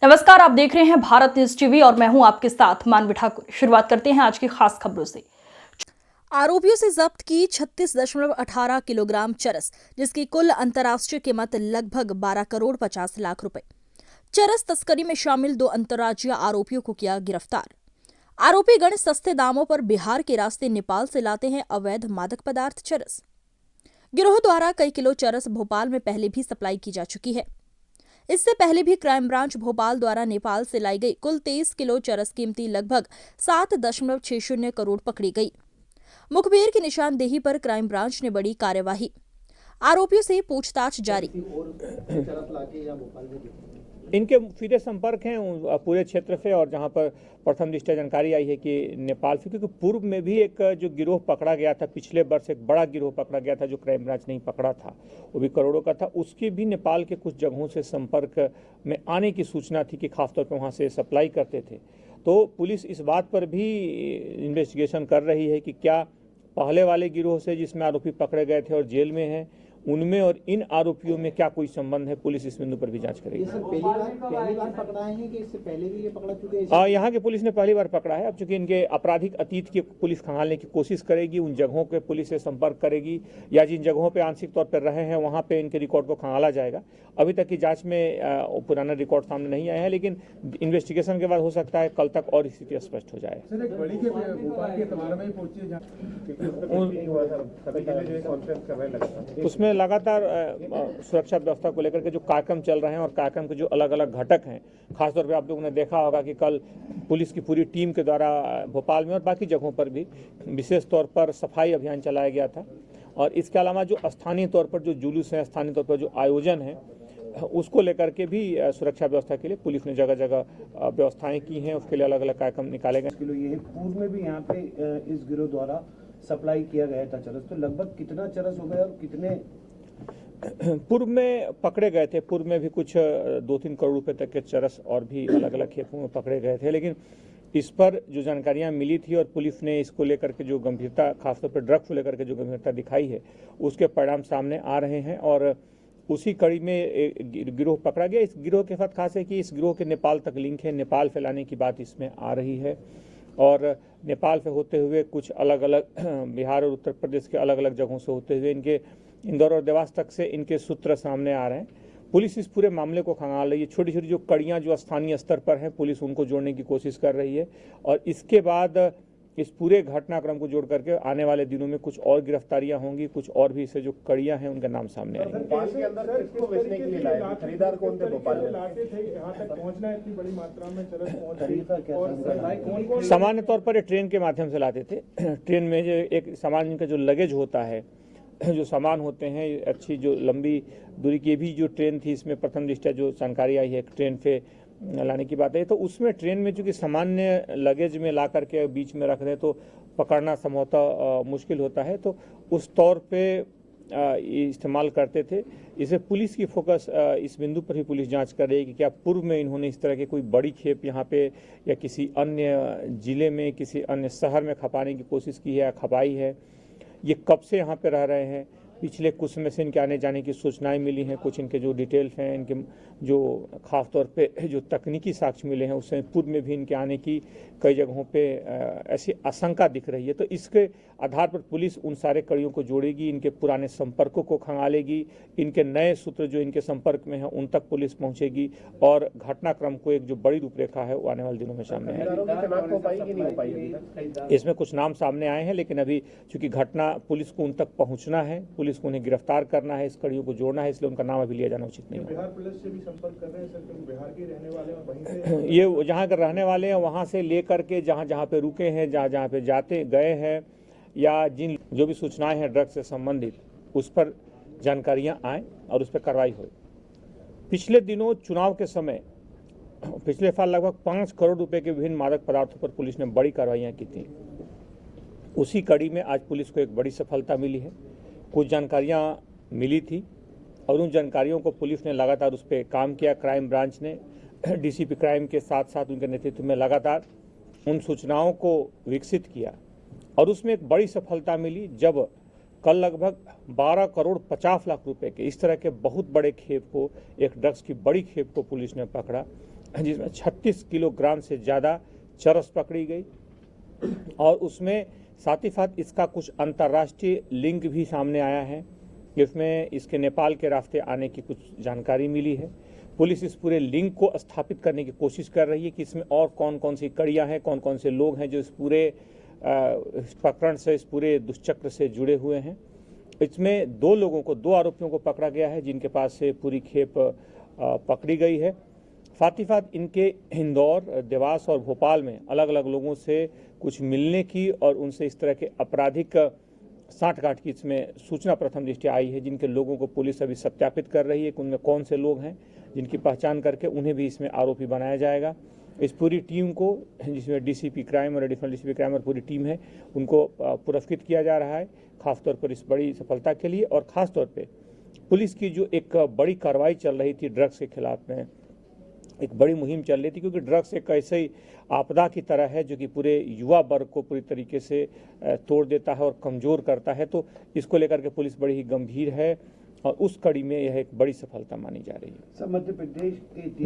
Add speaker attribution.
Speaker 1: नमस्कार, आप देख रहे हैं भारत न्यूज टीवी और मैं हूं आपके साथ मानवी ठाकुर। शुरुआत करते हैं आज की खास खबरों से। आरोपियों से जब्त की 36.18 किलोग्राम चरस, जिसकी कुल अंतर्राष्ट्रीय कीमत लगभग 12 करोड़ 50 लाख रुपए। चरस तस्करी में शामिल 2 अंतर्राज्यीय आरोपियों को किया गिरफ्तार। आरोपी गण सस्ते दामों पर बिहार के रास्ते नेपाल से लाते हैं अवैध मादक पदार्थ चरस। गिरोह द्वारा कई किलो चरस भोपाल में पहले भी सप्लाई की जा चुकी है। इससे पहले भी क्राइम ब्रांच भोपाल द्वारा नेपाल से लाई गई कुल 23 किलो चरस कीमती लगभग 7.60 करोड़ पकड़ी गई। मुखबिर की निशानदेही पर क्राइम ब्रांच ने बड़ी कार्यवाही। आरोपियों से पूछताछ जारी।
Speaker 2: इनके सीधे संपर्क हैं पूरे क्षेत्र से, और जहां पर प्रथम दृष्टया जानकारी आई है कि नेपाल से, क्योंकि पूर्व में भी एक जो गिरोह पकड़ा गया था, पिछले वर्ष एक बड़ा गिरोह पकड़ा गया था जो क्राइम ब्रांच नहीं पकड़ा था, वो भी करोड़ों का था। उसकी भी नेपाल के कुछ जगहों से संपर्क में आने की सूचना थी कि खासतौर पर वहाँ से सप्लाई करते थे। तो पुलिस इस बात पर भी इन्वेस्टिगेशन कर रही है कि क्या पहले वाले गिरोह से जिसमें आरोपी पकड़े गए थे और जेल में हैं, उनमें और इन आरोपियों में क्या कोई संबंध है। पुलिस इस बिंदु पर भी जांच करेगी।
Speaker 3: पहली बार पकड़ा है कि इससे पहले भी ये पकड़ा चुके हैं?
Speaker 2: यहाँ के पुलिस ने पहली बार पकड़ा है। अब चूंकि इनके आपराधिक अतीत की पुलिस खंगालने की कोशिश करेगी, उन जगहों के पुलिस से संपर्क करेगी, या जिन जगहों पे आंशिक तौर पर रहे हैं वहाँ पे इनके रिकॉर्ड को खंगाला जाएगा। अभी तक की जांच में पुराना रिकॉर्ड सामने नहीं आया है, लेकिन इन्वेस्टिगेशन के बाद हो सकता है कल तक और स्थिति स्पष्ट हो जाए। उसमें लगातार सुरक्षा व्यवस्था को लेकर के जो कार्यक्रम चल रहे हैं और कार्यक्रम के जो अलग अलग घटक हैं, खासतौर पे आप लोगों ने देखा होगा कि कल पुलिस की पूरी टीम के द्वारा भोपाल में और बाकी जगहों पर भी विशेष तौर पर सफाई अभियान चलाया गया था। और इसके अलावा जो स्थानीय तौर पर जो जुलूस है, स्थानीय तौर पर जो आयोजन है, उसको लेकर के भी सुरक्षा व्यवस्था के लिए पुलिस ने जगह जगह व्यवस्थाएं की हैं। उसके लिए अलग अलग कार्यक्रम निकाले गए।
Speaker 3: ये पूर्व में भी यहाँ पे इस गिरोह द्वारा सप्लाई किया गया था चरस, तो लगभग कितना चरस हो गया और कितने
Speaker 2: पूर्व में पकड़े गए थे? पूर्व में भी कुछ 2-3 करोड़ रुपए तक के चरस और भी अलग अलग खेपों में पकड़े गए थे, लेकिन इस पर जो जानकारियां मिली थी और पुलिस ने इसको लेकर के जो गंभीरता, खासतौर पर ड्रग्स को लेकर के जो गंभीरता दिखाई है, उसके परिणाम सामने आ रहे हैं। और उसी कड़ी में गिरोह पकड़ा गया। इस गिरोह के साथ खास है कि इस गिरोह के नेपाल तक लिंक है, नेपाल फैलाने की बात इसमें आ रही है। और नेपाल से होते हुए कुछ अलग अलग बिहार और उत्तर प्रदेश के अलग अलग जगहों से होते हुए इनके इंदौर और देवास तक से इनके सूत्र सामने आ रहे हैं। पुलिस इस पूरे मामले को खंगाल रही है। छोटी छोटी जो कड़ियाँ जो स्थानीय स्तर पर हैं, पुलिस उनको जोड़ने की कोशिश कर रही है। और इसके बाद इस पूरे घटनाक्रम को जोड़ करके आने वाले दिनों में कुछ और गिरफ्तारियां होंगी, कुछ और भी इससे जो कड़ियां हैं उनका नाम सामने आएंगे।
Speaker 3: खरीदार कौन थे भोपाल में?
Speaker 2: सामान्य तौर पर ये ट्रेन के माध्यम से लाते थे। ट्रेन में जो एक सामान, इनका जो लगेज होता है, जो सामान होते हैं, अच्छी जो लंबी दूरी की भी जो ट्रेन थी, इसमें प्रथम दृष्टया जो जानकारी आई है ट्रेन पे लाने की बात है, तो उसमें ट्रेन में चूंकि सामान्य लगेज में ला करके बीच में रख दें तो पकड़ना संभवतः मुश्किल होता है, तो उस तौर पे इस्तेमाल करते थे। इसे पुलिस की फोकस इस बिंदु पर ही पुलिस जांच कर रही है कि क्या पूर्व में इन्होंने इस तरह की कोई बड़ी खेप यहाँ पे या किसी अन्य जिले में, किसी अन्य शहर में खपाने की कोशिश की है या खपाई है, ये कब से यहाँ पे रह रहे हैं, पिछले कुछ समय से इनके आने जाने की सूचनाएं मिली हैं, कुछ इनके जो डिटेल्स हैं, इनके जो खास तौर पे जो तकनीकी साक्ष्य मिले हैं, उससे पूर्व में भी इनके आने की कई जगहों पे ऐसी आशंका दिख रही है। तो इसके आधार पर पुलिस उन सारे कड़ियों को जोड़ेगी, इनके पुराने संपर्कों को खंगालेगी, इनके नए सूत्र जो इनके संपर्क में हैं उन तक पुलिस पहुंचेगी और घटनाक्रम को एक जो बड़ी रूपरेखा है वो आने वाले दिनों में सामने आएगी। इसमें कुछ नाम सामने आए हैं, लेकिन अभी चूंकि घटना पुलिस को उन तक पहुंचना है, पुलिस को उन्हें गिरफ्तार करना है, इस कड़ियों को जोड़ना है, इसलिए उनका नाम अभी लिया जाना उचित नहीं है।
Speaker 3: बिहार पुलिस से भी संपर्क कर रहे हैं सर, क्योंकि बिहार के रहने वाले हैं, वहीं से
Speaker 2: ये जहाँ के रहने वाले हैं वहाँ से लेकर के जहाँ जहाँ पे रुके हैं, जहाँ जहाँ पे जाते गए हैं, या जिन जो भी सूचनाएं हैं ड्रग्स से संबंधित, उस पर जानकारियाँ आएँ और उस पर कार्रवाई हो। पिछले दिनों चुनाव के समय पिछले साल लगभग 5 करोड़ रुपए के विभिन्न मादक पदार्थों पर पुलिस ने बड़ी कार्रवाइयाँ की थी। उसी कड़ी में आज पुलिस को एक बड़ी सफलता मिली है। कुछ जानकारियाँ मिली थी और उन जानकारियों को पुलिस ने लगातार उस पर काम किया। क्राइम ब्रांच ने डीसीपी क्राइम के साथ साथ उनके नेतृत्व में लगातार उन सूचनाओं को विकसित किया और उसमें एक बड़ी सफलता मिली जब कल लगभग 12 करोड़ 50 लाख रुपए के इस तरह के बहुत बड़े खेप को, एक ड्रग्स की बड़ी खेप को पुलिस ने पकड़ा। जिसमें 36 किलोग्राम से ज़्यादा चरस पकड़ी गई और उसमें साथ ही साथ इसका कुछ अंतर्राष्ट्रीय लिंक भी सामने आया है। इसमें इसके नेपाल के रास्ते आने की कुछ जानकारी मिली है। पुलिस इस पूरे लिंक को स्थापित करने की कोशिश कर रही है कि इसमें और कौन कौन सी कड़ियाँ हैं, कौन कौन से लोग हैं जो इस पूरे प्रकरण से, इस पूरे दुष्चक्र से जुड़े हुए हैं। इसमें दो आरोपियों को पकड़ा गया है जिनके पास से पूरी खेप पकड़ी गई है। साथ ही साथ इनके इंदौर, देवास और भोपाल में अलग अलग लोगों से कुछ मिलने की और उनसे इस तरह के आपराधिक साठगांठ की इसमें सूचना प्रथम दृष्टया आई है, जिनके लोगों को पुलिस अभी सत्यापित कर रही है कि उनमें कौन से लोग हैं, जिनकी पहचान करके उन्हें भी इसमें आरोपी बनाया जाएगा। इस पूरी टीम को, जिसमें डीसीपी क्राइम और एडिशनल डीसीपी क्राइम और पूरी टीम है, उनको पुरस्कृत किया जा रहा है खासतौर पर इस बड़ी सफलता के लिए। और खासतौर पर पुलिस की जो एक बड़ी कार्रवाई चल रही थी ड्रग्स के खिलाफ में, एक बड़ी मुहिम चल रही थी, क्योंकि ड्रग्स एक ऐसे ही आपदा की तरह है जो कि पूरे युवा वर्ग को पूरी तरीके से तोड़ देता है और कमज़ोर करता है। तो इसको लेकर के पुलिस बड़ी ही गंभीर है और उस कड़ी में यह एक बड़ी सफलता मानी जा रही है।
Speaker 3: सर, मध्य प्रदेश के इतिहास